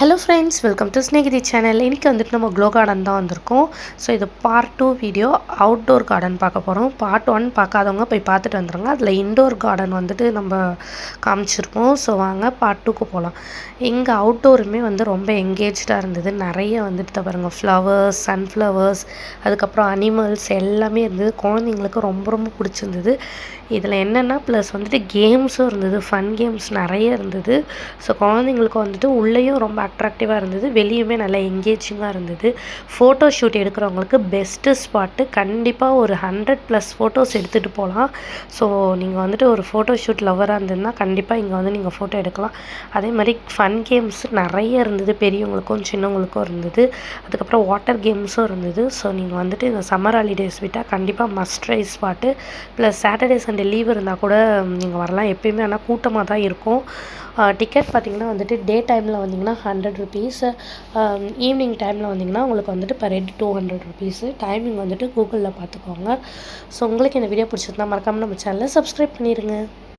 Hello friends, welcome to Snehithi channel. இன்றைக்கி வந்துட்டு நம்ம க்ளோ கார்டன் தான் வந்திருக்கோம். ஸோ இது பார்ட் 2 வீடியோ. அவுட்டோர் கார்டன் பார்க்க போகிறோம். பார்ட் 1 பார்க்காதவங்க போய் பார்த்துட்டு வந்துடுங்க. அதில் இன்டோர் கார்டன் வந்துட்டு நம்ம காமிச்சிருக்கோம். ஸோ வாங்க பார்ட் 2க்கு போகலாம். எங்கள் அவுட்டோருமே வந்து ரொம்ப எங்கேஜாக இருந்தது. நிறைய வந்துட்டு பாருங்கள், ஃப்ளவர்ஸ், சன்ஃப்ளவர்ஸ், அதுக்கப்புறம் அனிமல்ஸ் எல்லாமே இருந்தது. குழந்தைங்களுக்கு ரொம்ப ரொம்ப பிடிச்சிருந்தது. இதில் என்னென்னா ப்ளஸ் வந்துட்டு கேம்ஸும் இருந்தது. ஃபன் கேம்ஸ் நிறைய இருந்தது. ஸோ குழந்தைங்களுக்கு வந்துட்டு உள்ளேயும் ரொம்ப அட்ராக்டிவாக இருந்தது, வெளியுமே நல்லா எங்கேஜிங்காக இருந்தது. ஃபோட்டோ ஷூட் எடுக்கிறவங்களுக்கு பெஸ்ட்டு ஸ்பாட்டு. கண்டிப்பாக ஒரு 100+ ஃபோட்டோஸ் எடுத்துகிட்டு போகலாம். ஸோ நீங்கள் வந்துட்டு ஒரு ஃபோட்டோ ஷூட் லவ்வராக இருந்ததுன்னா கண்டிப்பாக இங்கே வந்து நீங்கள் ஃபோட்டோ எடுக்கலாம். அதே மாதிரி ஃபன் கேம்ஸ் நிறைய இருந்தது, பெரியவங்களுக்கும் சின்னவங்களுக்கும் இருந்தது. அதுக்கப்புறம் வாட்டர் கேம்ஸும் இருந்தது. ஸோ நீங்கள் வந்துட்டு இந்த சம்மர் ஹாலிடேஸ் விட்டால் கண்டிப்பாக must try spot. Plus Saturday Sunday leave இருந்தால் கூட நீங்கள் வரலாம். எப்பயுமே ஆனால் கூட்டமாக தான் இருக்கும். டிக்கெட் பார்த்திங்கன்னா வந்துட்டு டே டைமில் வந்தீங்கன்னா 100 ருபீஸ், ஈவினிங் டைமில் வந்தீங்கன்னா உங்களுக்கு வந்துட்டு பர் ஹெட் 200 ருபீஸு. டைமிங் வந்துட்டு கூகுளில் பார்த்துக்கோங்க. ஸோ உங்களுக்கு இந்த வீடியோ பிடிச்சிருந்தா மறக்காமல் நம்ம சேனலை சப்ஸ்கிரைப் பண்ணிடுங்க.